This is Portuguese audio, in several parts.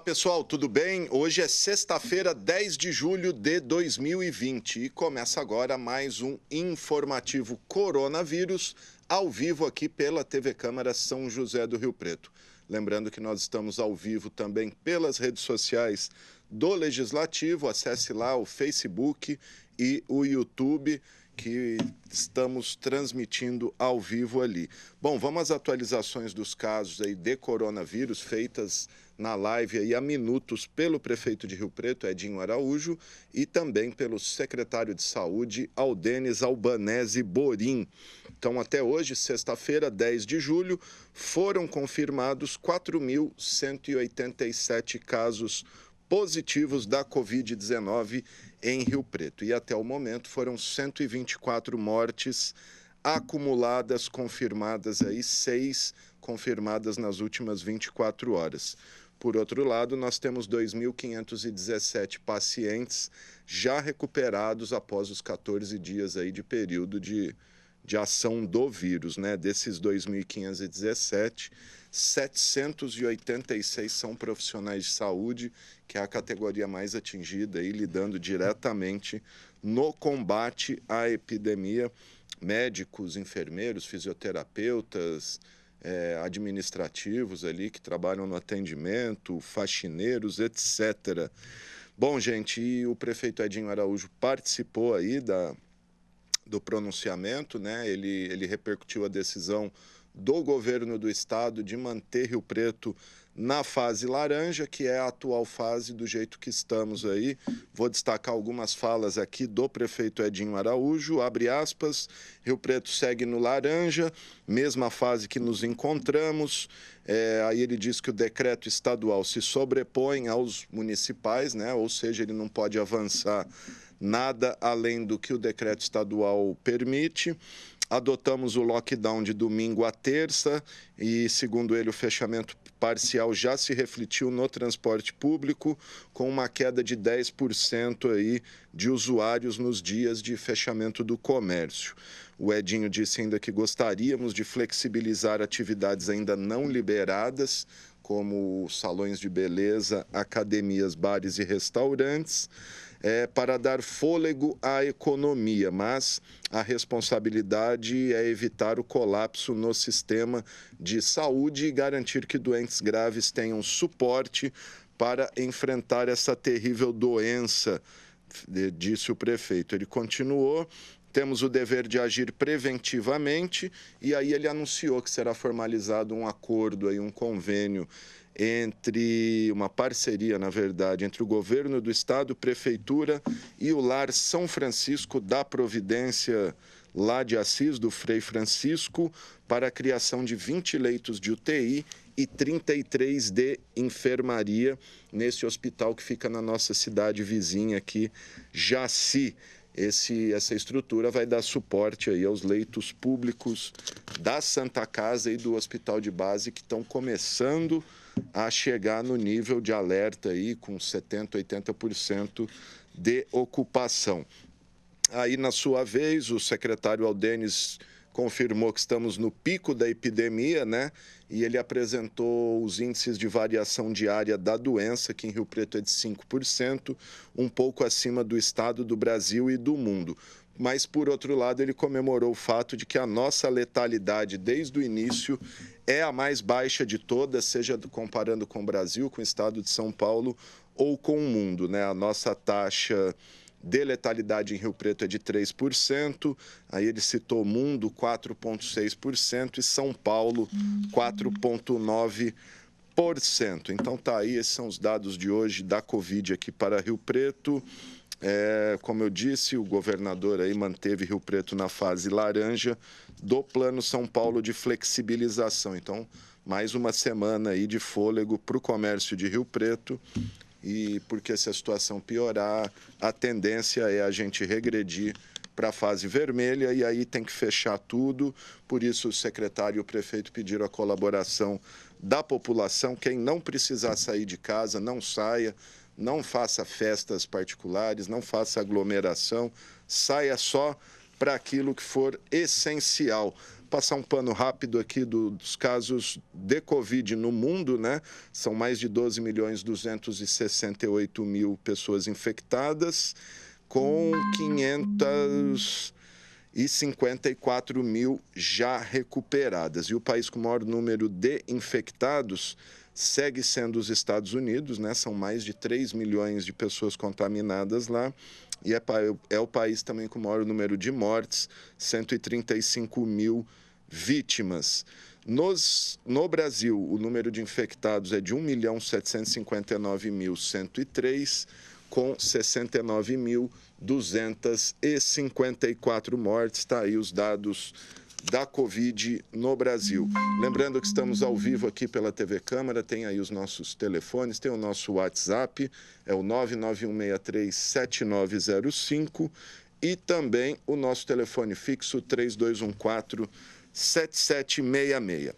Olá pessoal, tudo bem? Hoje é sexta-feira, 10 de julho de 2020 e começa agora mais um informativo coronavírus ao vivo aqui pela TV Câmara São José do Rio Preto. Lembrando que nós estamos ao vivo também pelas redes sociais do Legislativo, acesse lá o Facebook e o YouTube, que estamos transmitindo ao vivo ali. Bom, vamos às atualizações dos casos aí de coronavírus feitas na live aí há minutos pelo prefeito de Rio Preto, Edinho Araújo, e também pelo secretário de Saúde, Aldenis Albanese Borim. Então, até hoje, sexta-feira, 10 de julho, foram confirmados 4.187 casos positivos da Covid-19 em Rio Preto. E até o momento foram 124 mortes acumuladas, confirmadas aí, 6 confirmadas nas últimas 24 horas. Por outro lado, nós temos 2.517 pacientes já recuperados após os 14 dias aí de período de ação do vírus, né? Desses 2.517, 786 são profissionais de saúde, que é a categoria mais atingida aí, lidando diretamente no combate à epidemia. Médicos, enfermeiros, fisioterapeutas, administrativos ali que trabalham no atendimento, faxineiros, etc. Bom, gente, e o prefeito Edinho Araújo participou aí do pronunciamento, né? Ele repercutiu a decisão do governo do estado de manter Rio Preto na fase laranja, que é a atual fase do jeito que estamos aí. Vou destacar algumas falas aqui do prefeito Edinho Araújo, abre aspas, Rio Preto segue no laranja, mesma fase que nos encontramos. Aí ele diz que o decreto estadual se sobrepõe aos municipais, né? Ou seja, ele não pode avançar nada além do que o decreto estadual permite. Adotamos o lockdown de domingo a terça e, segundo ele, o fechamento parcial já se refletiu no transporte público, com uma queda de 10% aí de usuários nos dias de fechamento do comércio. O Edinho disse ainda que gostaríamos de flexibilizar atividades ainda não liberadas, como salões de beleza, academias, bares e restaurantes, para dar fôlego à economia, mas a responsabilidade é evitar o colapso no sistema de saúde e garantir que doentes graves tenham suporte para enfrentar essa terrível doença, disse o prefeito. Ele continuou: temos o dever de agir preventivamente, e aí ele anunciou que será formalizado um acordo, aí, um convênio uma parceria, na verdade, entre o governo do estado, prefeitura e o Lar São Francisco da Providência, lá de Assis, do Frei Francisco, para a criação de 20 leitos de UTI e 33 de enfermaria nesse hospital que fica na nossa cidade vizinha aqui, Jaci. Essa estrutura vai dar suporte aí aos leitos públicos da Santa Casa e do Hospital de Base, que estão começando a chegar no nível de alerta aí, com 70%, 80% de ocupação. Aí, na sua vez, o secretário Aldenis confirmou que estamos no pico da epidemia, né? E ele apresentou os índices de variação diária da doença, que em Rio Preto é de 5%, um pouco acima do estado, do Brasil e do mundo. Mas, por outro lado, ele comemorou o fato de que a nossa letalidade, desde o início, é a mais baixa de todas, seja comparando com o Brasil, com o estado de São Paulo ou com o mundo, né? A nossa taxa de letalidade em Rio Preto é de 3%, aí ele citou mundo 4,6% e São Paulo 4,9%. Então tá aí, esses são os dados de hoje da Covid aqui para Rio Preto. Como eu disse, o governador aí manteve Rio Preto na fase laranja do Plano São Paulo de flexibilização. Então, mais uma semana aí de fôlego para o comércio de Rio Preto. E porque se a situação piorar, a tendência é a gente regredir para a fase vermelha e aí tem que fechar tudo. Por isso, o secretário e o prefeito pediram a colaboração da população. Quem não precisar sair de casa, não saia, não faça festas particulares, não faça aglomeração, saia só para aquilo que for essencial. passar um pano rápido aqui dos casos de Covid no mundo, né? São mais de 12.268.000 pessoas infectadas, com 554 mil já recuperadas. E o país com o maior número de infectados segue sendo os Estados Unidos, né? São mais de 3 milhões de pessoas contaminadas lá. E é o país também com o maior número de mortes, 135 mil vítimas. No Brasil, o número de infectados é de 1.759.103, com 69.254 mortes. Está aí os dados da Covid no Brasil. Lembrando que estamos ao vivo aqui pela TV Câmara, tem aí os nossos telefones, tem o nosso WhatsApp, é o 991637905, e também o nosso telefone fixo 3214-7766.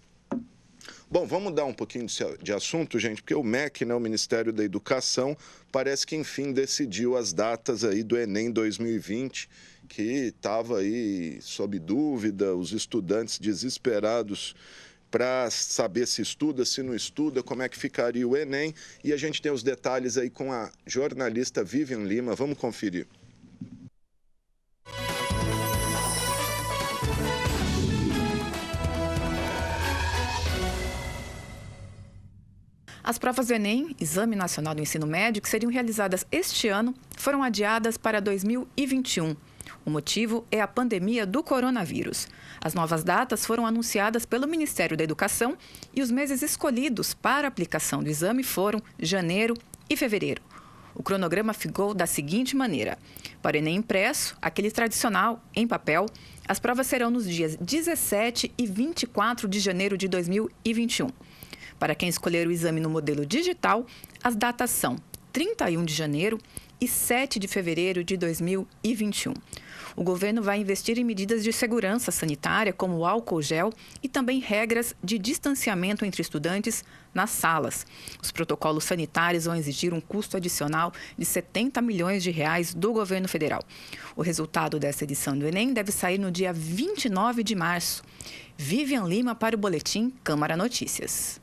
Bom, vamos mudar um pouquinho de assunto, gente, porque o MEC, né, o Ministério da Educação, parece que, enfim, decidiu as datas aí do Enem 2020, que estava aí sob dúvida, os estudantes desesperados para saber se estuda, se não estuda, como é que ficaria o Enem. E a gente tem os detalhes aí com a jornalista Vivian Lima. Vamos conferir. As provas do Enem, Exame Nacional do Ensino Médio, que seriam realizadas este ano, foram adiadas para 2021. O motivo é a pandemia do coronavírus. As novas datas foram anunciadas pelo Ministério da Educação e os meses escolhidos para a aplicação do exame foram janeiro e fevereiro. O cronograma ficou da seguinte maneira: para o Enem impresso, aquele tradicional, em papel, as provas serão nos dias 17 e 24 de janeiro de 2021. Para quem escolher o exame no modelo digital, as datas são 31 de janeiro e 7 de fevereiro de 2021. O governo vai investir em medidas de segurança sanitária, como o álcool gel, e também regras de distanciamento entre estudantes nas salas. Os protocolos sanitários vão exigir um custo adicional de 70 milhões de reais do governo federal. O resultado dessa edição do Enem deve sair no dia 29 de março. Vivian Lima para o Boletim Câmara Notícias.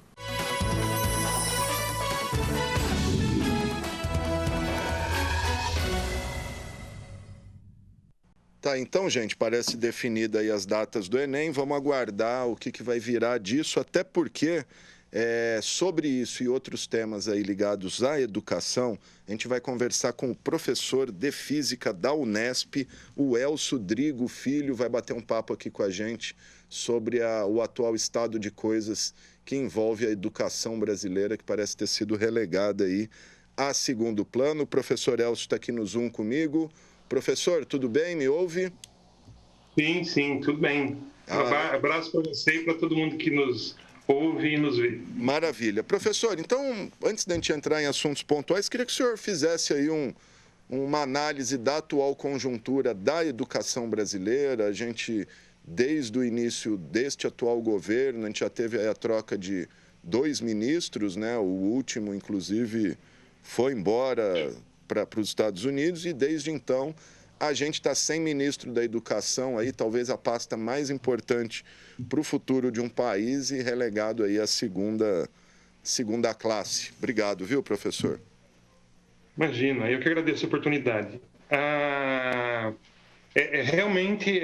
Tá, então, gente, parece definida aí as datas do Enem. Vamos aguardar o que vai virar disso, até porque sobre isso e outros temas aí ligados à educação, a gente vai conversar com o professor de Física da Unesp, o Elcio Drigo Filho, vai bater um papo aqui com a gente sobre o atual estado de coisas que envolve a educação brasileira, que parece ter sido relegada aí a segundo plano. O professor Elcio está aqui no Zoom comigo. Professor, tudo bem? Me ouve? Sim, tudo bem. Abraço para você e para todo mundo que nos ouve e nos vê. Maravilha. Professor, então, antes da gente entrar em assuntos pontuais, queria que o senhor fizesse aí uma análise da atual conjuntura da educação brasileira. A gente, desde o início deste atual governo, a gente já teve aí a troca de 2 ministros, né? O último, inclusive, foi embora para os Estados Unidos, e desde então a gente está sem ministro da Educação, aí, talvez a pasta mais importante para o futuro de um país, e relegado aí à segunda classe. Obrigado, viu, professor? Imagina, eu que agradeço a oportunidade. Realmente,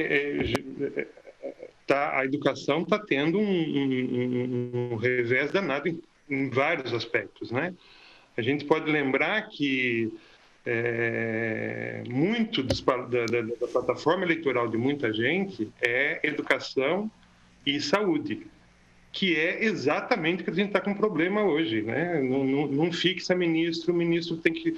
a educação está tendo um revés danado em vários aspectos, né? A gente pode lembrar que muito da plataforma eleitoral de muita gente é educação e saúde, que é exatamente o que a gente está com problema hoje, né? Não fixa ministro, o ministro tem que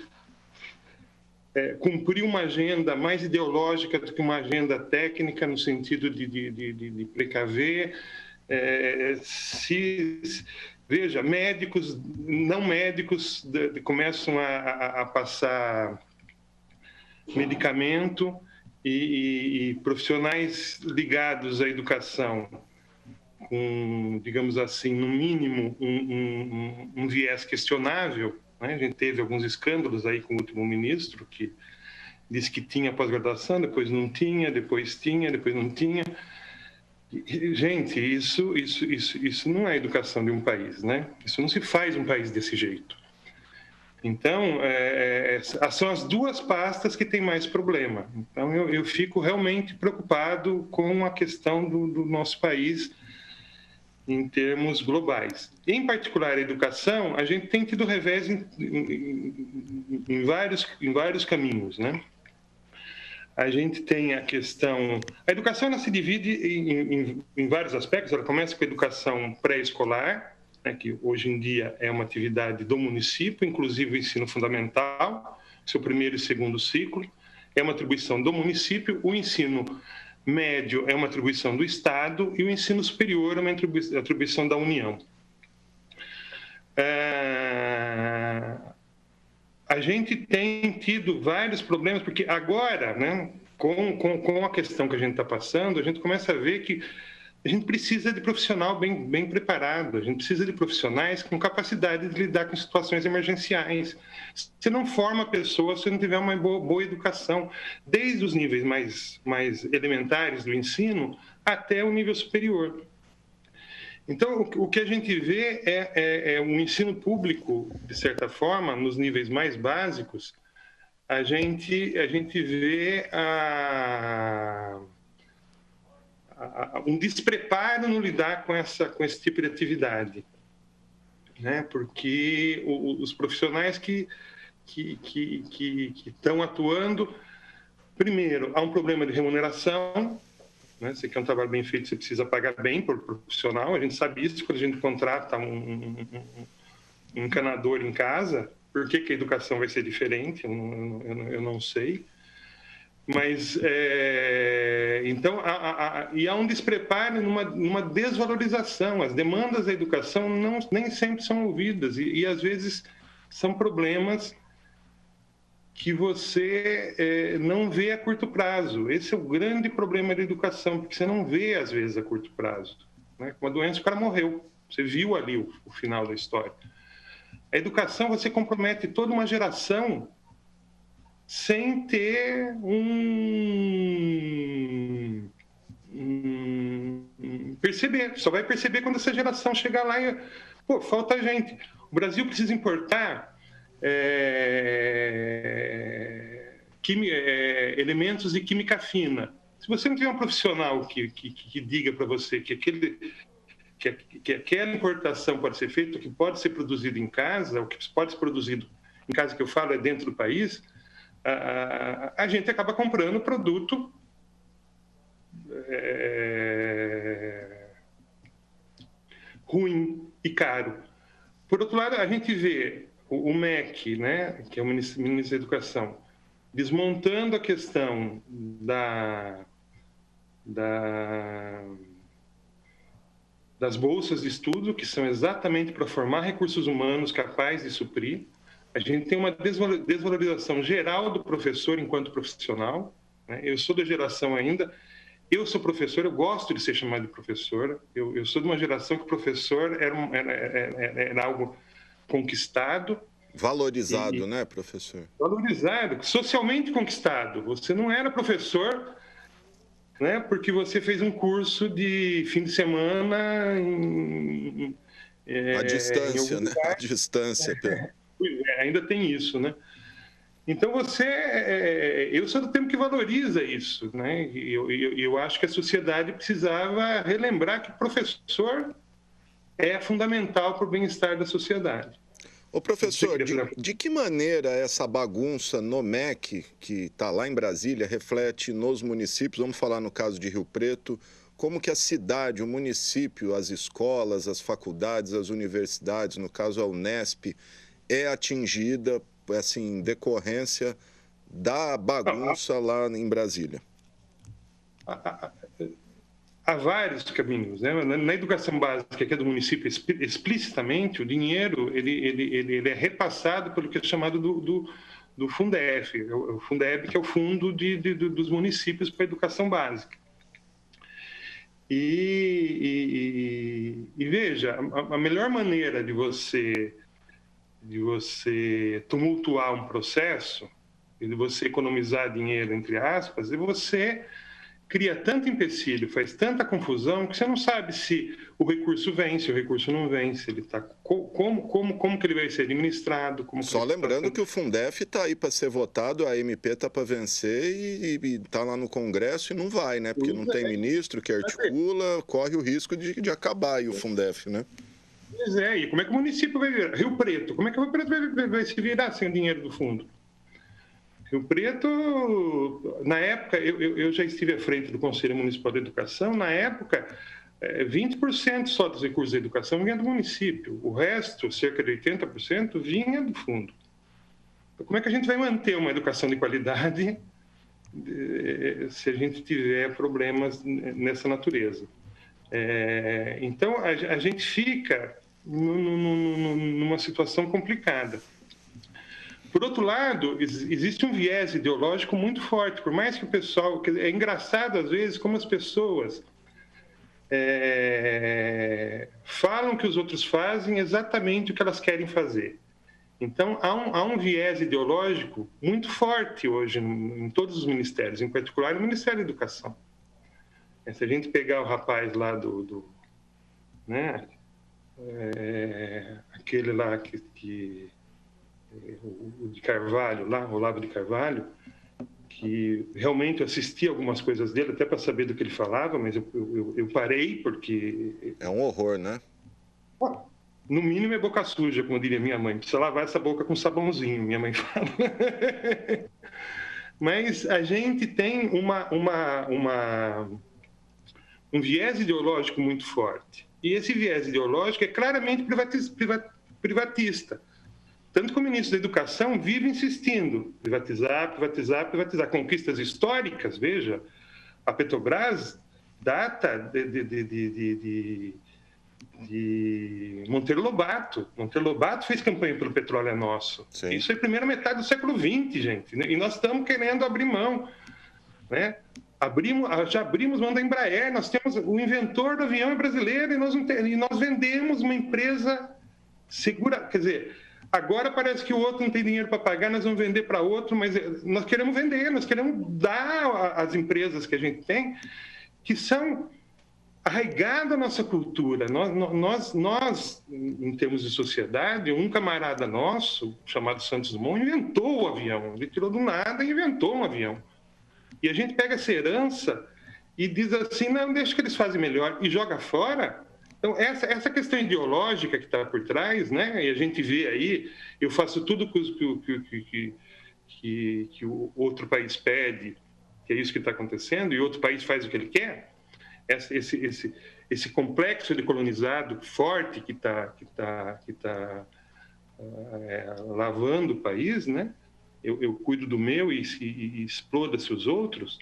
cumprir uma agenda mais ideológica do que uma agenda técnica, no sentido de precaver. Veja, médicos, não médicos começam a passar medicamento, e profissionais ligados à educação com, digamos assim, no mínimo, um viés questionável, né? A gente teve alguns escândalos aí com o último ministro, que disse que tinha pós-graduação, depois não tinha, depois tinha, depois não tinha. Gente, isso não é a educação de um país, né? Isso não se faz um país desse jeito. Então, são as duas pastas que têm mais problema. Então, eu fico realmente preocupado com a questão do nosso país em termos globais. Em particular, a educação, a gente tem tido revés em vários caminhos, né? A gente tem a questão... A educação ela se divide em vários aspectos. Ela começa com a educação pré-escolar, né, que hoje em dia é uma atividade do município, inclusive o ensino fundamental, seu primeiro e segundo ciclo, é uma atribuição do município. O ensino médio é uma atribuição do Estado e o ensino superior é uma atribuição da União. A gente tem tido vários problemas, porque agora, né, com a questão que a gente está passando, a gente começa a ver que a gente precisa de profissional bem preparado, a gente precisa de profissionais com capacidade de lidar com situações emergenciais. Se não forma a pessoa, se não tiver uma boa educação, desde os níveis mais elementares do ensino até o nível superior. Então, o que a gente vê é um ensino público, de certa forma, nos níveis mais básicos, a gente vê um despreparo no lidar com esse tipo de atividade, né? Porque os profissionais que estão atuando, primeiro, há um problema de remuneração, né? Você quer um trabalho bem feito, você precisa pagar bem por profissional. A gente sabe isso quando a gente contrata um encanador em casa. Por que a educação vai ser diferente? Eu não sei. Mas, então, há um despreparo, numa desvalorização. As demandas da educação nem sempre são ouvidas e às vezes, são problemas que você não vê a curto prazo. Esse é o grande problema da educação, porque você não vê, às vezes, a curto prazo, né? Com uma doença, o cara morreu. Você viu ali o final da história. A educação, você compromete toda uma geração sem ter perceber. Só vai perceber quando essa geração chegar lá e... Pô, falta gente. O Brasil precisa importar elementos de química fina. Se você não tiver um profissional que diga para você que aquela importação pode ser feita, que pode ser produzido em casa, o que pode ser produzido em casa, que eu falo é dentro do país, a gente acaba comprando produto ruim e caro. Por outro lado, a gente vê o MEC, né, que é o Ministério da Educação, desmontando a questão das bolsas de estudo, que são exatamente para formar recursos humanos capazes de suprir. A gente tem uma desvalorização geral do professor enquanto profissional, né? Eu sou da geração ainda, eu sou professor, eu gosto de ser chamado de professor, eu sou de uma geração que o professor era algo conquistado. Valorizado, né, professor? Valorizado, socialmente conquistado. Você não era professor, né, porque você fez um curso de fim de semana à distância, né? À distância. Ainda tem isso, né? Então, eu sou do tempo que valoriza isso, né? E eu acho que a sociedade precisava relembrar que o professor é fundamental para o bem-estar da sociedade. Ô, professor, de que maneira essa bagunça no MEC, que está lá em Brasília, reflete nos municípios? Vamos falar no caso de Rio Preto, como que a cidade, o município, as escolas, as faculdades, as universidades, no caso a Unesp, é atingida, assim, em decorrência da bagunça lá em Brasília? Há vários caminhos, né? Na educação básica, que é do município, explicitamente, o dinheiro ele é repassado pelo que é chamado do Fundef, o Fundeb, que é o fundo dos municípios para a educação básica. E veja, a melhor maneira de você tumultuar um processo e de você economizar dinheiro, entre aspas, é você cria tanto empecilho, faz tanta confusão, que você não sabe se o recurso vem, se o recurso não vem, se ele está... Como que ele vai ser administrado. Só lembrando que o Fundef está aí para ser votado, a MP está para vencer e está lá no Congresso e não vai, né? Porque não tem ministro que articula, corre o risco de acabar aí o Fundef, né? Pois é, e como é que o município vai virar? Rio Preto, como é que o Rio Preto vai se virar sem o dinheiro do fundo? Rio Preto, na época, eu já estive à frente do Conselho Municipal de Educação, na época, 20% só dos recursos da educação vinha do município, o resto, cerca de 80%, vinha do fundo. Então, como é que a gente vai manter uma educação de qualidade se a gente tiver problemas nessa natureza? Então, a gente fica numa situação complicada. Por outro lado, existe um viés ideológico muito forte, por mais que o pessoal... É engraçado, às vezes, como as pessoas falam que os outros fazem exatamente o que elas querem fazer. Então, há um viés ideológico muito forte hoje em todos os ministérios, em particular no Ministério da Educação. Se a gente pegar o rapaz lá aquele lá o de Carvalho, lá, Olavo de Carvalho, que realmente eu assisti algumas coisas dele, até para saber do que ele falava, mas eu parei, porque... É um horror, né? No mínimo é boca suja, como diria minha mãe. Precisa lavar essa boca com sabãozinho, minha mãe fala. Mas a gente tem um viés ideológico muito forte. E esse viés ideológico é claramente privatista. Tanto que o ministro da Educação vive insistindo, privatizar, privatizar, privatizar. Conquistas históricas, veja, a Petrobras data de Monteiro Lobato. Monteiro Lobato fez campanha pelo petróleo é nosso. Sim. Isso é a primeira metade do século XX, gente. E nós estamos querendo abrir mão, né? Já abrimos mão da Embraer, nós temos o inventor do avião brasileiro e nós vendemos uma empresa segura, quer dizer... Agora parece que o outro não tem dinheiro para pagar, nós vamos vender para outro, mas nós queremos vender, nós queremos dar às empresas que a gente tem, que são arraigadas à nossa cultura. Nós, em termos de sociedade, um camarada nosso, chamado Santos Dumont, inventou o avião. Ele tirou do nada e inventou um avião. E a gente pega essa herança e diz assim, não, deixa que eles fazem melhor, e joga fora. Então, essa questão ideológica que está por trás, né? E a gente vê aí, eu faço tudo que o outro país pede, que é isso que está acontecendo, e o outro país faz o que ele quer. Esse complexo de colonizado forte que está lavando o país, né? Eu cuido do meu e exploda-se os outros.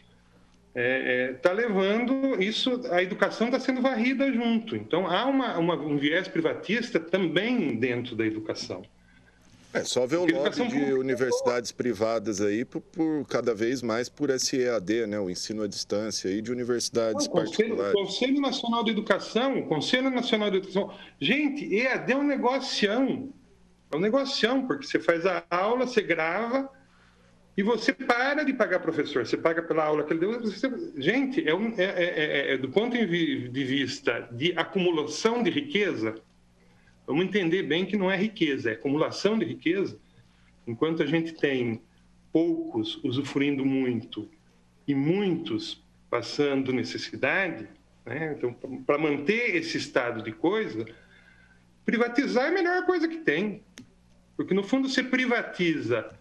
Está levando isso, a educação está sendo varrida junto. Então, há um viés privatista também dentro da educação. Só ver o lobby de universidades privadas aí, por cada vez mais por esse EAD, né? O ensino à distância aí de universidades particulares. Conselho Nacional de Educação, Gente, EAD é um negocião. É um negocião, porque você faz a aula, você grava... E você para de pagar professor, você paga pela aula que ele deu. Gente, do ponto de vista de acumulação de riqueza, vamos entender bem que não é riqueza, é acumulação de riqueza. Enquanto a gente tem poucos usufruindo muito e muitos passando necessidade, né? Então, para manter esse estado de coisa, privatizar é a melhor coisa que tem. Porque, no fundo, você privatiza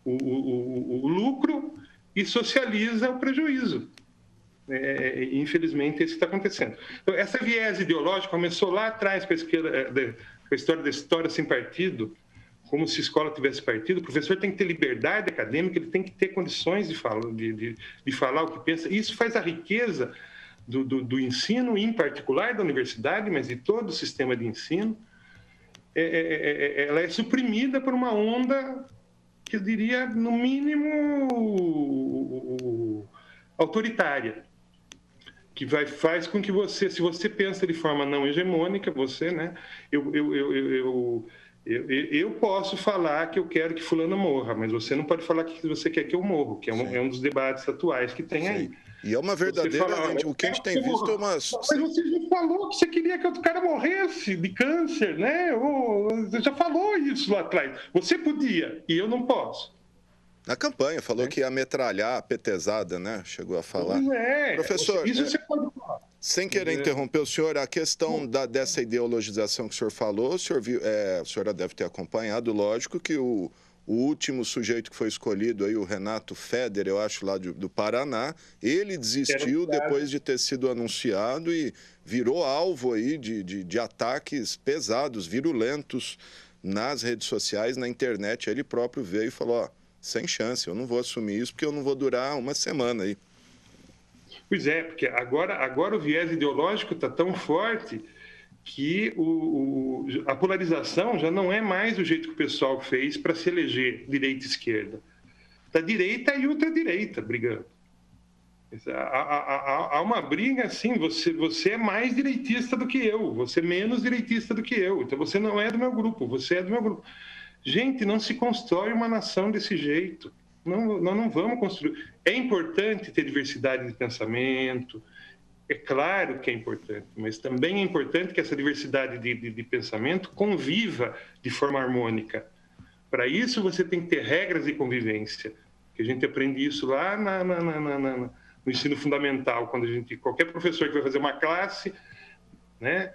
o lucro e socializa o prejuízo. Infelizmente, isso está acontecendo. Então, essa viés ideológica começou lá atrás com a história da história sem partido, como se a escola tivesse partido. O professor tem que ter liberdade acadêmica, ele tem que ter condições de falar o que pensa. Isso faz a riqueza do ensino, em particular da universidade, mas de todo o sistema de ensino. Ela é suprimida por uma onda que eu diria, no mínimo, autoritária, que faz com que você, se você pensa de forma não hegemônica, você, né? Eu posso falar que eu quero que fulano morra, mas você não pode falar que você quer que eu morra, que é um dos debates atuais que tem aí. E é uma verdadeira... o que a gente tem visto é uma... Mas você já falou que você queria que o cara morresse de câncer, né? Você já falou isso lá atrás. Você podia, e eu não posso. Na campanha, falou que ia metralhar a petezada, né? Chegou a falar. Professor, isso você pode falar. Sem querer interromper o senhor, a questão dessa ideologização que o senhor falou, o senhor a senhora deve ter acompanhado, lógico, que o último sujeito que foi escolhido, aí, o Renato Feder, eu acho, lá do Paraná, ele desistiu depois de ter sido anunciado e virou alvo aí de ataques pesados, virulentos nas redes sociais, na internet. Ele próprio veio e falou, ó, sem chance, eu não vou assumir isso porque eu não vou durar uma semana aí. Pois é, porque agora o viés ideológico está tão forte que a polarização já não é mais do jeito que o pessoal fez para se eleger direita e esquerda. Da direita e ultradireita brigando. Há uma briga assim, você é mais direitista do que eu, você é menos direitista do que eu, então você não é do meu grupo, você é do meu grupo. Gente, não se constrói uma nação desse jeito. Nós não vamos construir. É importante ter diversidade de pensamento, é claro que é importante, mas também é importante que essa diversidade de pensamento conviva de forma harmônica. Para isso, você tem que ter regras de convivência, que a gente aprende isso lá no ensino fundamental, quando qualquer professor que vai fazer uma classe, né,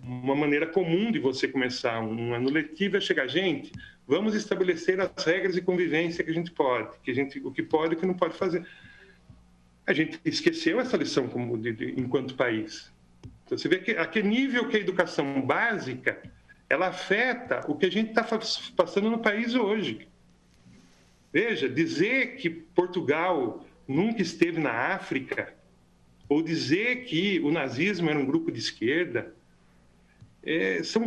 uma maneira comum de você começar um ano letivo é chegar, gente, vamos estabelecer as regras de convivência que a gente pode, o que pode e o que não pode fazer. A gente esqueceu essa lição enquanto país. Então, você vê a que nível que a educação básica ela afeta o que a gente está passando no país hoje. Veja, dizer que Portugal nunca esteve na África ou dizer que o nazismo era um grupo de esquerda,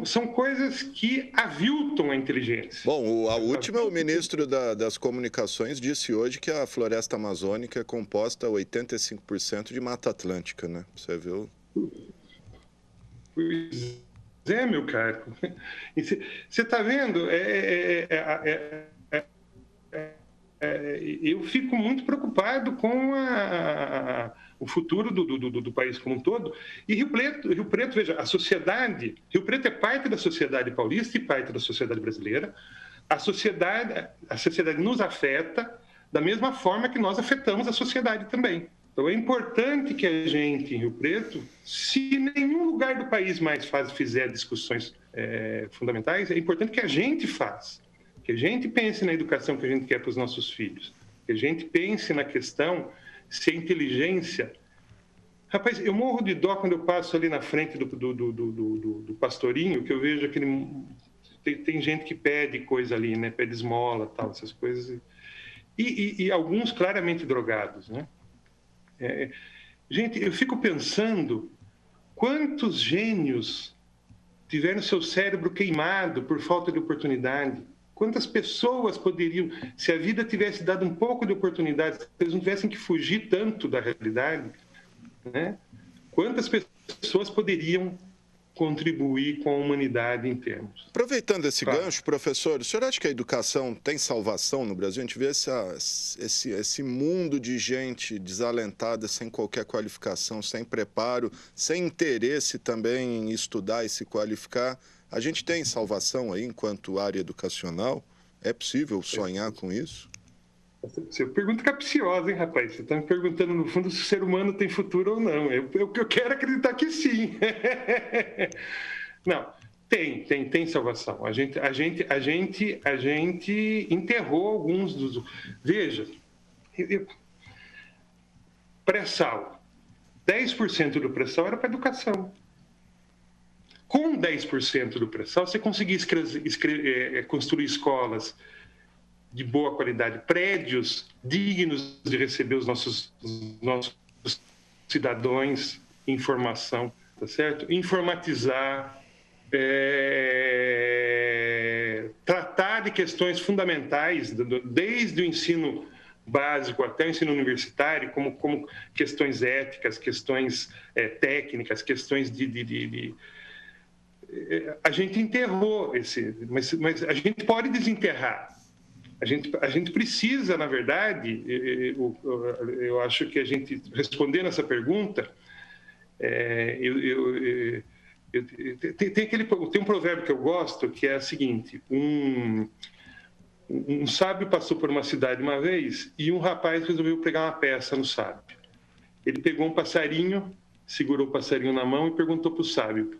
são coisas que aviltam a inteligência. Bom, a última, o ministro das Comunicações disse hoje que a floresta amazônica é composta a 85% de Mata Atlântica, né? Você viu? Pois é, meu caro. Você está vendo? Eu fico muito preocupado com o futuro do país como um todo. E Rio Preto, veja, a sociedade... Rio Preto é parte da sociedade paulista e parte da sociedade brasileira. A sociedade nos afeta da mesma forma que nós afetamos a sociedade também. Então, é importante que a gente, em Rio Preto, se nenhum lugar do país mais fizer discussões fundamentais, é importante que a gente faça. Que a gente pense na educação que a gente quer para os nossos filhos. Que a gente pense na questão se a inteligência... Rapaz, eu morro de dó quando eu passo ali na frente do pastorinho, que eu vejo aquele... Tem gente que pede coisa ali, né? Pede esmola, tal, essas coisas. E alguns claramente drogados, né? Gente, eu fico pensando quantos gênios tiveram seu cérebro queimado por falta de oportunidade. Quantas pessoas poderiam, se a vida tivesse dado um pouco de oportunidade, se eles não tivessem que fugir tanto da realidade, né? Quantas pessoas poderiam contribuir com a humanidade em termos? Aproveitando esse gancho, professor, o senhor acha que a educação tem salvação no Brasil? A gente vê esse mundo de gente desalentada, sem qualquer qualificação, sem preparo, sem interesse também em estudar e se qualificar. A gente tem salvação aí enquanto área educacional? É possível sonhar com isso? Você pergunta capciosa, hein, rapaz? Você está me perguntando, no fundo, se o ser humano tem futuro ou não. Eu quero acreditar que sim. Não, tem salvação. A gente enterrou alguns dos... Veja, pré-sal. 10% do pré-sal era para educação. Com 10% do pré-sal, você conseguia construir escolas de boa qualidade, prédios dignos de receber os nossos cidadãos em formação, tá certo? Informatizar, tratar de questões fundamentais, desde o ensino básico até o ensino universitário, como questões éticas, questões técnicas, questões a gente enterrou mas a gente pode desenterrar. A gente precisa, na verdade, eu acho que a gente, respondendo essa pergunta, tem um provérbio que eu gosto, que é o seguinte: um sábio passou por uma cidade uma vez e um rapaz resolveu pregar uma peça no sábio. Ele pegou um passarinho, segurou o passarinho na mão e perguntou para o sábio: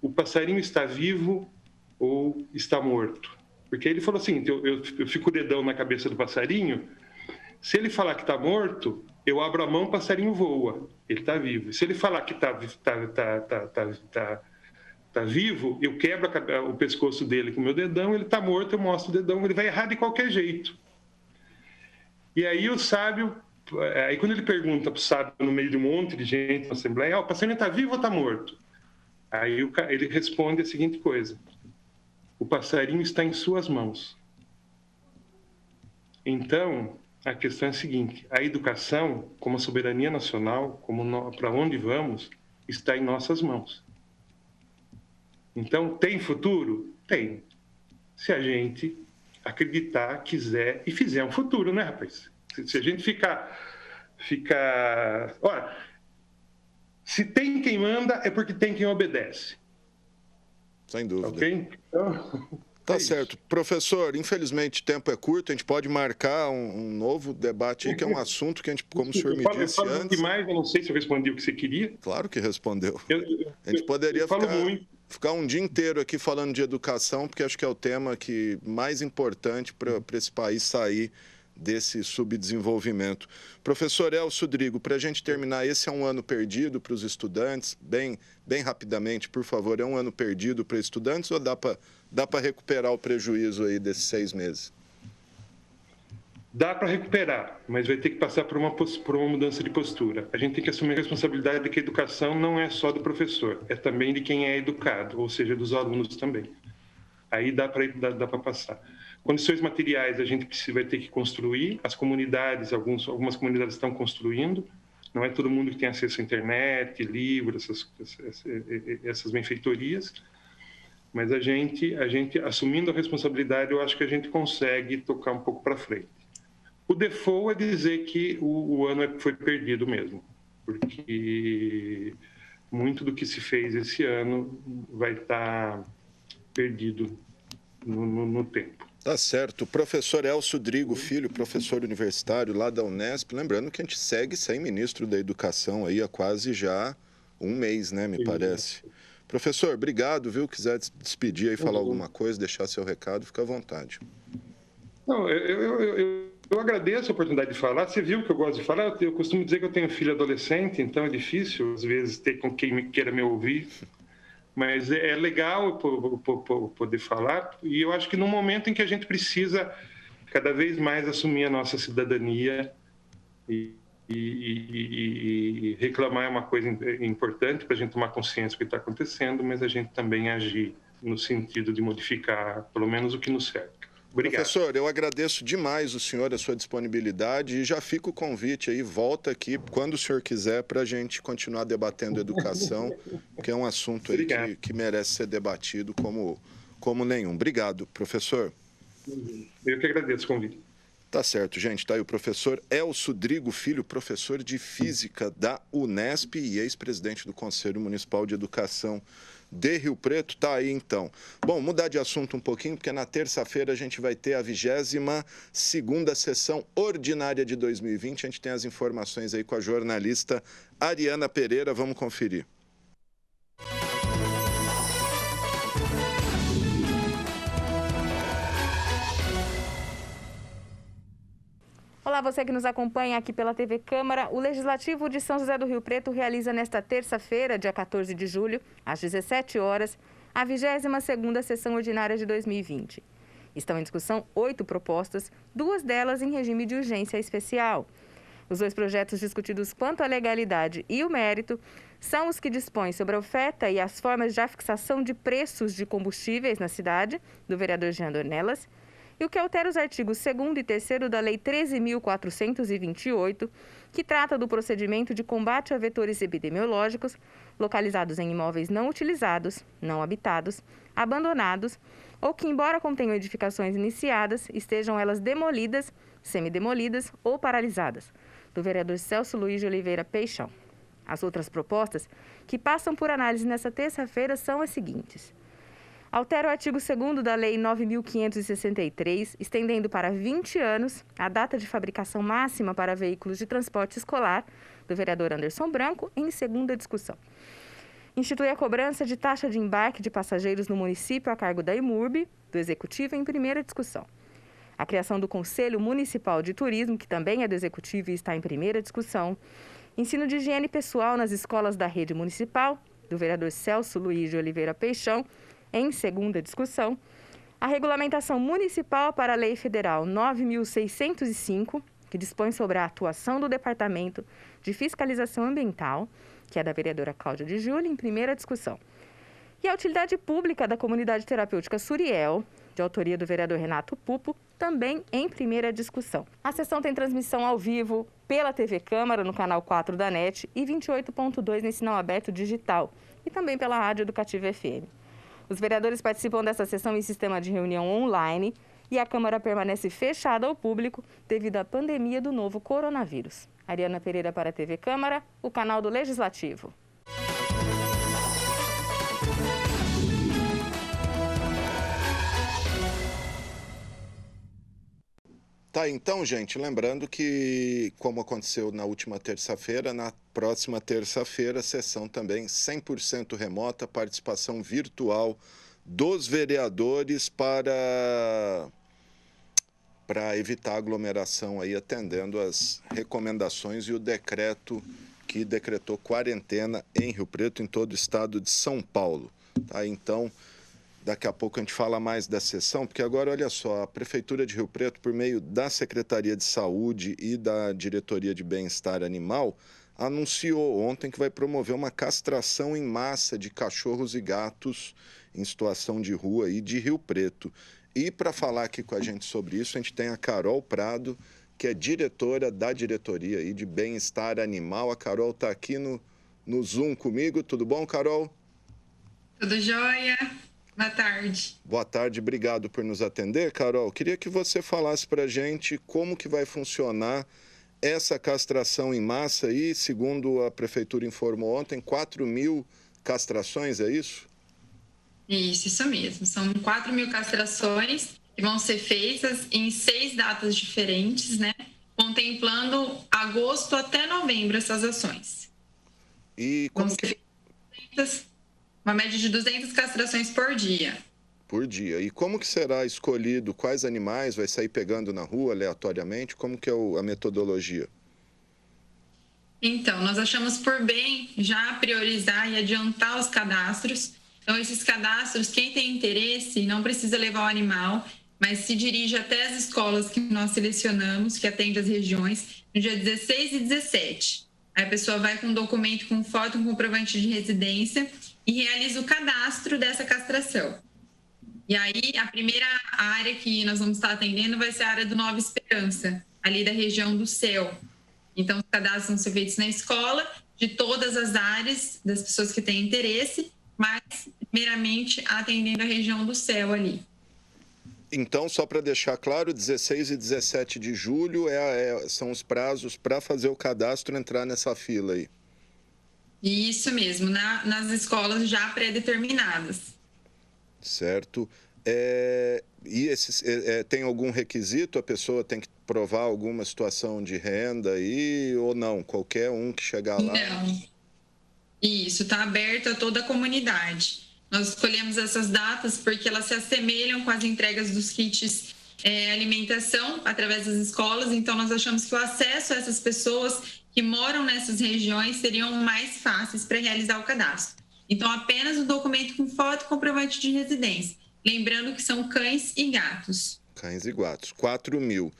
o passarinho está vivo ou está morto? Porque ele falou assim: eu fico o dedão na cabeça do passarinho, se ele falar que está morto, eu abro a mão, o passarinho voa, ele está vivo. Se ele falar que está vivo, eu quebro o pescoço dele com o meu dedão, ele está morto, eu mostro o dedão, ele vai errar de qualquer jeito. E aí o sábio, aí quando ele pergunta para o sábio, no meio de um monte de gente na Assembleia: o passarinho está vivo ou está morto? Aí ele responde a seguinte coisa: o passarinho está em suas mãos. Então, a questão é a seguinte: a educação, como a soberania nacional, para onde vamos, está em nossas mãos. Então, tem futuro? Tem. Se a gente acreditar, quiser e fizer um futuro, né, rapaz? Se a gente ficar... Olha, se tem quem manda, é porque tem quem obedece. Sem dúvida. Ok? Então, tá certo. Professor, infelizmente o tempo é curto, a gente pode marcar um novo debate aí, que é um assunto que a gente, como o senhor me disse eu falo antes... demais, eu não sei se eu respondi o que você queria. Claro que respondeu. A gente poderia ficar um dia inteiro aqui falando de educação, porque acho que é o tema mais importante para esse país sair desse subdesenvolvimento. Professor Elcio Drigo, para a gente terminar, esse é um ano perdido para os estudantes? Bem rapidamente, por favor, é um ano perdido para estudantes ou dá para recuperar o prejuízo aí desses 6 meses? Dá para recuperar, mas vai ter que passar por uma mudança de postura. A gente tem que assumir a responsabilidade de que a educação não é só do professor, é também de quem é educado, ou seja, dos alunos também. Aí dá para passar. Condições materiais a gente vai ter que construir, as comunidades, algumas comunidades estão construindo, não é todo mundo que tem acesso à internet, livros, essas benfeitorias, mas a gente, assumindo a responsabilidade, eu acho que a gente consegue tocar um pouco para frente. O default é dizer que o ano foi perdido mesmo, porque muito do que se fez esse ano vai estar perdido no tempo. Tá certo. Professor Elcio Drigo Filho, professor universitário lá da Unesp, lembrando que a gente segue sem ministro da Educação aí há quase já um mês, né, me parece. Professor, obrigado, viu? Quiser despedir aí, falar alguma coisa, deixar seu recado, fica à vontade. Não, eu agradeço a oportunidade de falar. Você viu que eu gosto de falar? Eu costumo dizer que eu tenho filho adolescente, então é difícil, às vezes, ter com quem queira me ouvir. Mas é legal poder falar. E eu acho que no momento em que a gente precisa cada vez mais assumir a nossa cidadania e reclamar é uma coisa importante para a gente tomar consciência do que está acontecendo, mas a gente também agir no sentido de modificar, pelo menos, o que nos cerca. Obrigado. Professor, eu agradeço demais o senhor, a sua disponibilidade, e já fica o convite aí, volta aqui quando o senhor quiser para a gente continuar debatendo educação, que é um assunto aí que merece ser debatido como nenhum. Obrigado, professor. Eu que agradeço o convite. Tá certo, gente. Tá aí o professor Elcio Drigo Filho, professor de Física da Unesp e ex-presidente do Conselho Municipal de Educação de Rio Preto. Tá aí, então. Bom, mudar de assunto um pouquinho, porque na terça-feira a gente vai ter a 22ª sessão ordinária de 2020. A gente tem as informações aí com a jornalista Ariana Pereira. Vamos conferir. Olá, você que nos acompanha aqui pela TV Câmara. O Legislativo de São José do Rio Preto realiza nesta terça-feira, dia 14 de julho, às 17 horas, a 22ª sessão ordinária de 2020. Estão em discussão 8 propostas, 2 delas em regime de urgência especial. Os 2 projetos discutidos quanto à legalidade e o mérito são os que dispõem sobre a oferta e as formas de fixação de preços de combustíveis na cidade, do vereador Jean Dornelas, e o que altera os artigos 2º e 3º da Lei 13.428, que trata do procedimento de combate a vetores epidemiológicos localizados em imóveis não utilizados, não habitados, abandonados ou que, embora contenham edificações iniciadas, estejam elas demolidas, semidemolidas ou paralisadas, do vereador Celso Luiz de Oliveira Peixão. As outras propostas que passam por análise nesta terça-feira são as seguintes. Altera o artigo 2º da Lei 9.563, estendendo para 20 anos a data de fabricação máxima para veículos de transporte escolar, do vereador Anderson Branco, em segunda discussão. Institui a cobrança de taxa de embarque de passageiros no município a cargo da IMURB, do Executivo, em primeira discussão. A criação do Conselho Municipal de Turismo, que também é do Executivo e está em primeira discussão. Ensino de higiene pessoal nas escolas da rede municipal, do vereador Celso Luiz de Oliveira Peixão, em segunda discussão. A regulamentação municipal para a Lei Federal 9.605, que dispõe sobre a atuação do Departamento de Fiscalização Ambiental, que é da vereadora Cláudia de Júlia, em primeira discussão. E a utilidade pública da comunidade terapêutica Suriel, de autoria do vereador Renato Pupo, também em primeira discussão. A sessão tem transmissão ao vivo pela TV Câmara, no canal 4 da NET, e 28.2 em sinal aberto digital, e também pela Rádio Educativa FM. Os vereadores participam dessa sessão em sistema de reunião online e a Câmara permanece fechada ao público devido à pandemia do novo coronavírus. Ariana Pereira para a TV Câmara, o canal do Legislativo. Tá, então, gente, lembrando que, como aconteceu na última terça-feira, na próxima terça-feira, sessão também 100% remota, participação virtual dos vereadores para evitar aglomeração aí, atendendo as recomendações e o decreto que decretou quarentena em Rio Preto, em todo o estado de São Paulo. Tá, então, daqui a pouco a gente fala mais da sessão, porque agora, olha só, a Prefeitura de Rio Preto, por meio da Secretaria de Saúde e da Diretoria de Bem-Estar Animal, anunciou ontem que vai promover uma castração em massa de cachorros e gatos em situação de rua aí de Rio Preto. E para falar aqui com a gente sobre isso, a gente tem a Carol Prado, que é diretora da Diretoria aí de Bem-Estar Animal. A Carol está aqui no Zoom comigo. Tudo bom, Carol? Tudo jóia. Boa tarde. Boa tarde, obrigado por nos atender, Carol. Queria que você falasse para a gente como que vai funcionar essa castração em massa aí, segundo a Prefeitura informou ontem, 4.000 castrações, é isso? Isso mesmo. São 4.000 castrações que vão ser feitas em 6 datas diferentes, né? Contemplando agosto até novembro essas ações. E como que... Uma média de 200 castrações por dia. Por dia. E como que será escolhido? Quais animais vai sair pegando na rua aleatoriamente? Como que é a metodologia? Então, nós achamos por bem já priorizar e adiantar os cadastros. Então, esses cadastros, quem tem interesse, não precisa levar o animal, mas se dirige até as escolas que nós selecionamos, que atendem as regiões, no dia 16 e 17. Aí a pessoa vai com um documento com foto, um comprovante de residência e realiza o cadastro dessa castração. E aí, a primeira área que nós vamos estar atendendo vai ser a área do Nova Esperança, ali da região do Céu. Então, os cadastros vão ser feitos na escola, de todas as áreas, das pessoas que têm interesse, mas, primeiramente, atendendo a região do Céu ali. Então, só para deixar claro, 16 e 17 de julho são os prazos para fazer o cadastro entrar nessa fila aí. Isso mesmo, nas escolas já pré-determinadas. Certo. Tem algum requisito? A pessoa tem que provar alguma situação de renda aí ou não? Qualquer um que chegar lá? Não. Isso, está aberto a toda a comunidade. Nós escolhemos essas datas porque elas se assemelham com as entregas dos kits alimentação através das escolas, então nós achamos que o acesso a essas pessoas que moram nessas regiões seriam mais fáceis para realizar o cadastro. Então, apenas o documento com foto e comprovante de residência. Lembrando que são cães e gatos. Cães e gatos, 4.000.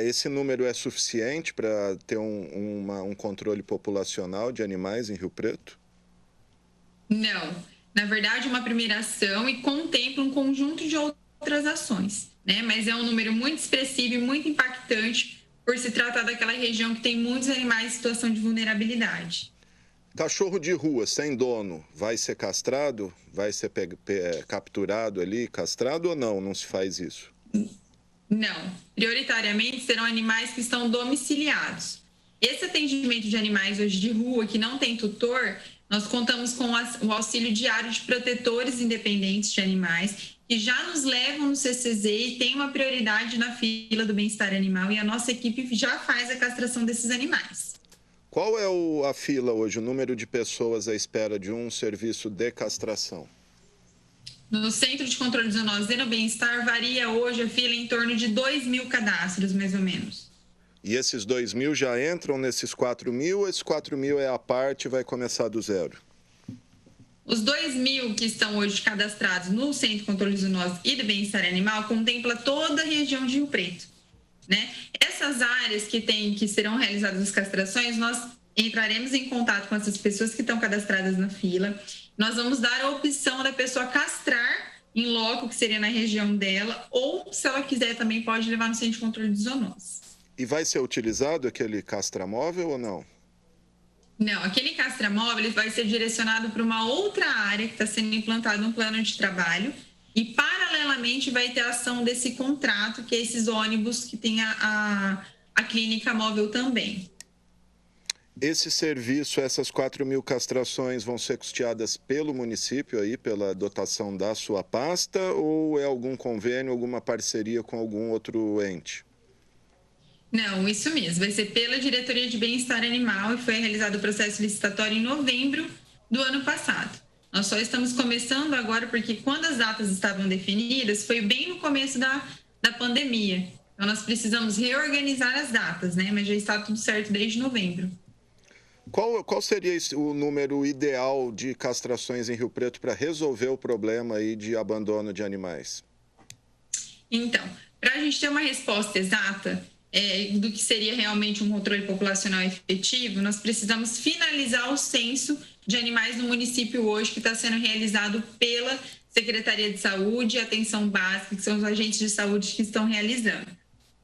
Esse número é suficiente para ter um controle populacional de animais em Rio Preto? Não. Na verdade, uma primeira ação e contempla um conjunto de outras ações, né? Mas é um número muito expressivo e muito impactante por se tratar daquela região que tem muitos animais em situação de vulnerabilidade. Cachorro de rua, sem dono, vai ser castrado? Vai ser capturado ali, castrado ou não? Não se faz isso? Não. Prioritariamente serão animais que estão domiciliados. Esse atendimento de animais hoje de rua, que não tem tutor, nós contamos com o auxílio diário de protetores independentes de animais, que já nos levam no CCZ e tem uma prioridade na fila do bem-estar animal, e a nossa equipe já faz a castração desses animais. Qual é a fila hoje, o número de pessoas à espera de um serviço de castração? No Centro de Controle de Zoonoses e no Bem-Estar, varia hoje a fila em torno de 2.000 cadastros, mais ou menos. E esses 2.000 já entram nesses 4.000? Esses 4.000 é a parte e vai começar do zero? Os 2.000 que estão hoje cadastrados no Centro de Controle de Zoonoses e do Bem-Estar Animal contempla toda a região de Rio Preto, né? Essas áreas que serão realizadas as castrações, nós entraremos em contato com essas pessoas que estão cadastradas na fila. Nós vamos dar a opção da pessoa castrar em loco, que seria na região dela, ou, se ela quiser, também pode levar no Centro de Controle de Zoonoses. E vai ser utilizado aquele castramóvel ou não? Não, aquele castramóvel ele vai ser direcionado para uma outra área que está sendo implantado um plano de trabalho e, paralelamente, vai ter a ação desse contrato, que é esses ônibus que tem a clínica móvel também. Esse serviço, essas 4.000 castrações vão ser custeadas pelo município aí, pela dotação da sua pasta, ou é algum convênio, alguma parceria com algum outro ente? Não, isso mesmo. Vai ser pela Diretoria de Bem-Estar Animal e foi realizado o processo licitatório em novembro do ano passado. Nós só estamos começando agora porque quando as datas estavam definidas foi bem no começo da pandemia. Então nós precisamos reorganizar as datas, né? Mas já está tudo certo desde novembro. Qual seria o número ideal de castrações em Rio Preto para resolver o problema aí de abandono de animais? Então, para a gente ter uma resposta exata do que seria realmente um controle populacional efetivo, nós precisamos finalizar o censo de animais no município hoje, que está sendo realizado pela Secretaria de Saúde e Atenção Básica, que são os agentes de saúde que estão realizando.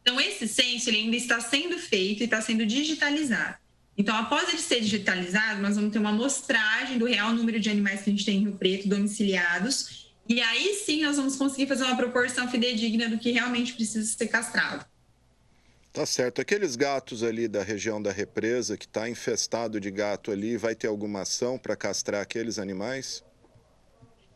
Então, esse censo ele ainda está sendo feito e está sendo digitalizado. Então, após ele ser digitalizado, nós vamos ter uma amostragem do real número de animais que a gente tem em Rio Preto domiciliados, e aí sim nós vamos conseguir fazer uma proporção fidedigna do que realmente precisa ser castrado. Tá certo. Aqueles gatos ali da região da represa, que está infestado de gato ali, vai ter alguma ação para castrar aqueles animais?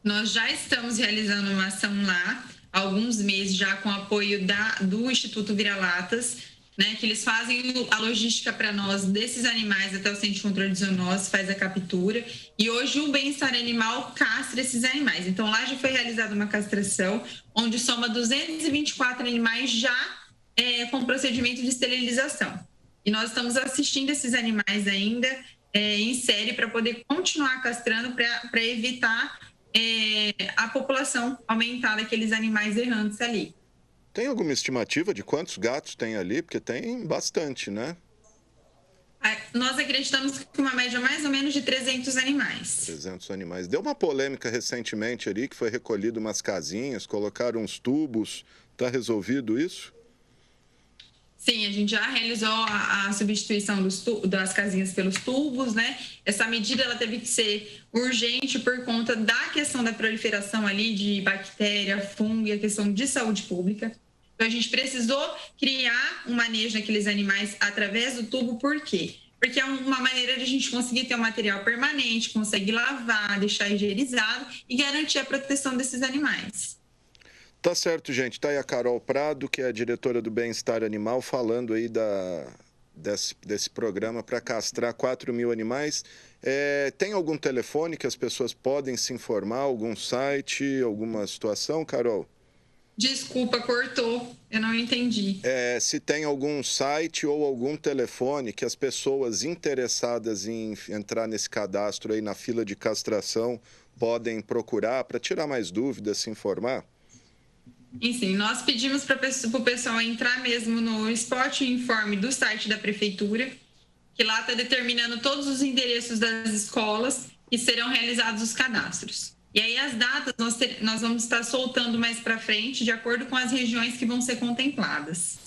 Nós já estamos realizando uma ação lá, há alguns meses já com apoio do Instituto Vira-Latas, né, que eles fazem a logística para nós desses animais até o Centro de Controle de Zoonoses, faz a captura, e hoje o Bem-Estar Animal castra esses animais. Então lá já foi realizada uma castração, onde soma 224 animais já com procedimento de esterilização. E nós estamos assistindo esses animais ainda em série para poder continuar castrando para evitar a população aumentar daqueles animais errantes ali. Tem alguma estimativa de quantos gatos tem ali? Porque tem bastante, né? Nós acreditamos que uma média mais ou menos de 300 animais. 300 animais. Deu uma polêmica recentemente ali, que foi recolhido umas casinhas, colocaram uns tubos. Está resolvido isso? Sim, a gente já realizou a substituição das casinhas pelos tubos, né? Essa medida ela teve que ser urgente por conta da questão da proliferação ali de bactéria, fungo e a questão de saúde pública. Então, a gente precisou criar um manejo naqueles animais através do tubo, por quê? Porque é uma maneira de a gente conseguir ter um material permanente, conseguir lavar, deixar higienizado e garantir a proteção desses animais. Tá certo, gente. Tá aí a Carol Prado, que é a diretora do Bem-Estar Animal, falando aí desse programa para castrar 4.000 animais. Tem algum telefone que as pessoas podem se informar, algum site, alguma situação, Carol? Desculpa, cortou. Eu não entendi. Se tem algum site ou algum telefone que as pessoas interessadas em entrar nesse cadastro aí na fila de castração podem procurar para tirar mais dúvidas, se informar? Enfim, nós pedimos para o pessoal entrar mesmo no Esporte Informe do site da Prefeitura, que lá está determinando todos os endereços das escolas que serão realizados os cadastros. E aí as datas nós vamos estar soltando mais para frente, de acordo com as regiões que vão ser contempladas.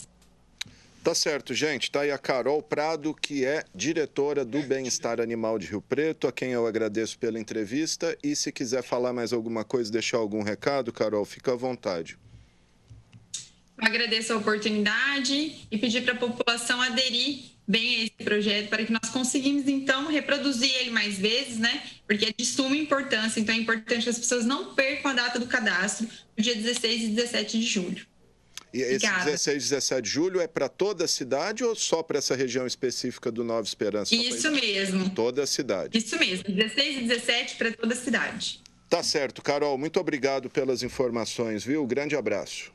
Tá certo, gente. Tá aí a Carol Prado, que é diretora do Bem-Estar Animal de Rio Preto, a quem eu agradeço pela entrevista. E se quiser falar mais alguma coisa, deixar algum recado, Carol, fica à vontade. Eu agradeço a oportunidade e pedir para a população aderir bem a esse projeto para que nós conseguimos, então, reproduzir ele mais vezes, né? Porque é de suma importância. Então, é importante que as pessoas não percam a data do cadastro, no dia 16 e 17 de julho. E esse 16 e 17 de julho é para toda a cidade ou só para essa região específica do Nova Esperança? Isso mesmo. Toda a cidade. Isso mesmo, 16 e 17 para toda a cidade. Tá certo, Carol. Muito obrigado pelas informações, viu? Grande abraço.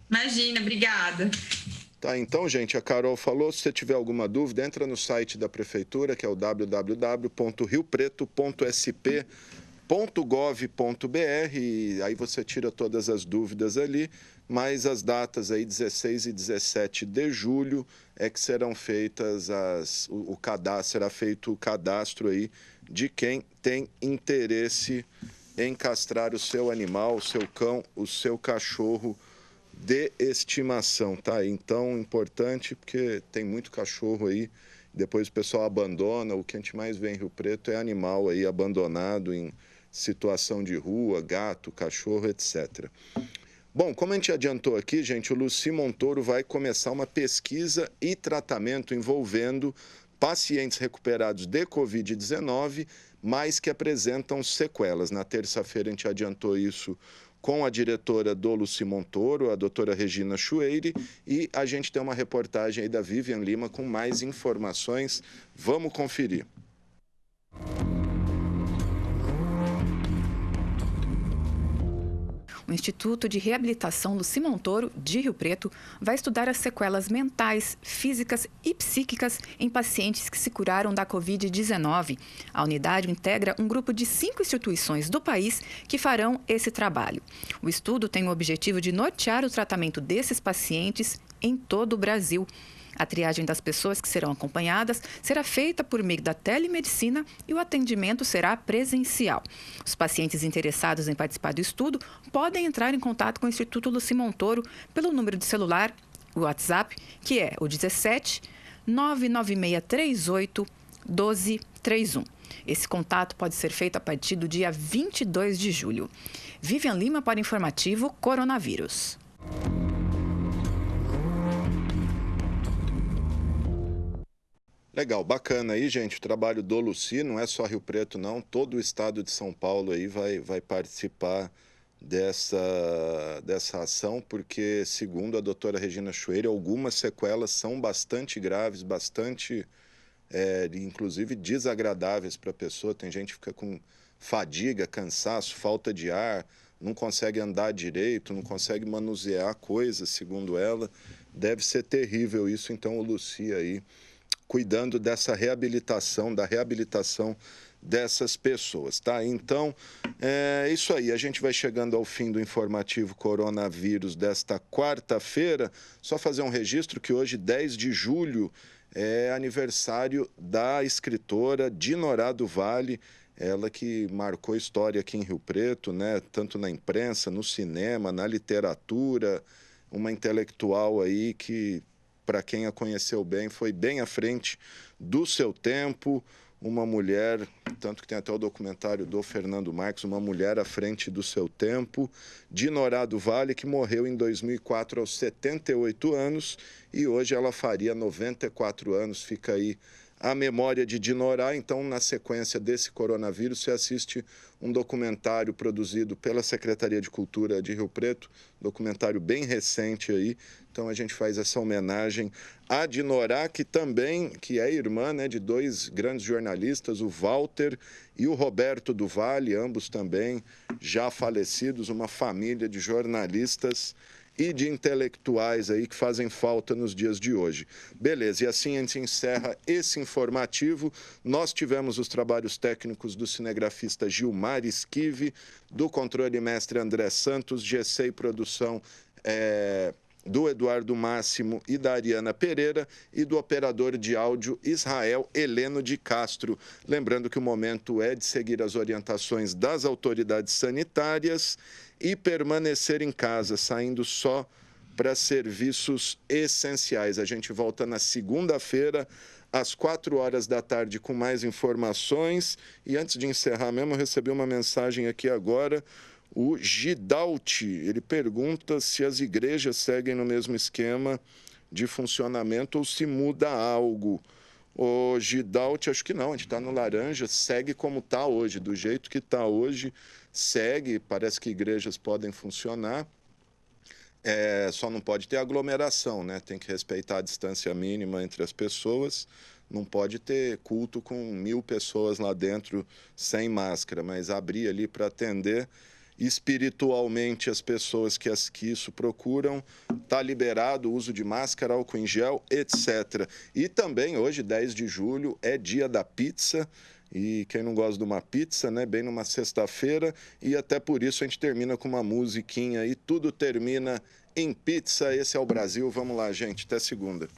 Imagina, obrigada. Tá, então, gente, a Carol falou, se você tiver alguma dúvida, entra no site da Prefeitura, que é o www.riopreto.sp.gov.br, e aí você tira todas as dúvidas ali, mas as datas aí, 16 e 17 de julho, é que serão feitas será feito o cadastro aí de quem tem interesse em castrar o seu animal, o seu cão, o seu cachorro de estimação, tá? Então, importante, porque tem muito cachorro aí, depois o pessoal abandona, o que a gente mais vê em Rio Preto é animal aí abandonado em situação de rua, gato, cachorro, etc. Bom, como a gente adiantou aqui, gente, o Luci Montoro vai começar uma pesquisa e tratamento envolvendo pacientes recuperados de Covid-19, mas que apresentam sequelas. Na terça-feira a gente adiantou isso com a diretora do Luci Montoro, a doutora Regina Chueire, e a gente tem uma reportagem aí da Vivian Lima com mais informações. Vamos conferir. O Instituto de Reabilitação Luci Montoro, de Rio Preto, vai estudar as sequelas mentais, físicas e psíquicas em pacientes que se curaram da Covid-19. A unidade integra um grupo de 5 instituições do país que farão esse trabalho. O estudo tem o objetivo de nortear o tratamento desses pacientes em todo o Brasil. A triagem das pessoas que serão acompanhadas será feita por meio da telemedicina e o atendimento será presencial. Os pacientes interessados em participar do estudo podem entrar em contato com o Instituto Luci Montoro pelo número de celular, o WhatsApp, que é o 17 99638 1231. Esse contato pode ser feito a partir do dia 22 de julho. Vivian Lima para o Informativo Coronavírus. Legal, bacana aí, gente, o trabalho do Luci, não é só Rio Preto, não, todo o estado de São Paulo aí vai participar dessa ação, porque, segundo a doutora Regina Chueire, algumas sequelas são bastante graves, bastante, inclusive, desagradáveis para a pessoa. Tem gente que fica com fadiga, cansaço, falta de ar, não consegue andar direito, não consegue manusear coisas, segundo ela. Deve ser terrível isso, então o Luci aí cuidando dessa reabilitação, da reabilitação dessas pessoas, tá? Então, é isso aí. A gente vai chegando ao fim do informativo coronavírus desta quarta-feira. Só fazer um registro que hoje, 10 de julho, é aniversário da escritora Dinorá do Vale, ela que marcou história aqui em Rio Preto, né? Tanto na imprensa, no cinema, na literatura, uma intelectual aí que, para quem a conheceu bem, foi bem à frente do seu tempo, uma mulher, tanto que tem até o documentário do Fernando Marques, uma mulher à frente do seu tempo, Dinorá do Vale, que morreu em 2004 aos 78 anos, e hoje ela faria 94 anos, fica aí a memória de Dinorá. Então, na sequência desse coronavírus, você assiste um documentário produzido pela Secretaria de Cultura de Rio Preto, documentário bem recente aí. Então, a gente faz essa homenagem a Dinorá, que é irmã, né, de 2 grandes jornalistas, o Walter e o Roberto do Vale, ambos também já falecidos, uma família de jornalistas e de intelectuais aí que fazem falta nos dias de hoje. Beleza, e assim a gente encerra esse informativo. Nós tivemos os trabalhos técnicos do cinegrafista Gilmar Esquive, do controle mestre André Santos, GC e produção do Eduardo Máximo e da Ariana Pereira, e do operador de áudio Israel Heleno de Castro. Lembrando que o momento é de seguir as orientações das autoridades sanitárias e permanecer em casa, saindo só para serviços essenciais. A gente volta na segunda-feira, às 4h com mais informações. E antes de encerrar mesmo, eu recebi uma mensagem aqui agora. O Gidalti, ele pergunta se as igrejas seguem no mesmo esquema de funcionamento ou se muda algo. O Gidalti, acho que não, a gente está no laranja, segue como está hoje, do jeito que está hoje, segue, parece que igrejas podem funcionar, só não pode ter aglomeração, né? Tem que respeitar a distância mínima entre as pessoas, não pode ter culto com 1.000 pessoas lá dentro sem máscara, mas abrir ali para atender espiritualmente as pessoas que isso procuram, está liberado o uso de máscara, álcool em gel, etc. E também hoje, 10 de julho, é dia da pizza, e quem não gosta de uma pizza, né, bem numa sexta-feira, e até por isso a gente termina com uma musiquinha aí, tudo termina em pizza, esse é o Brasil, vamos lá, gente, até segunda.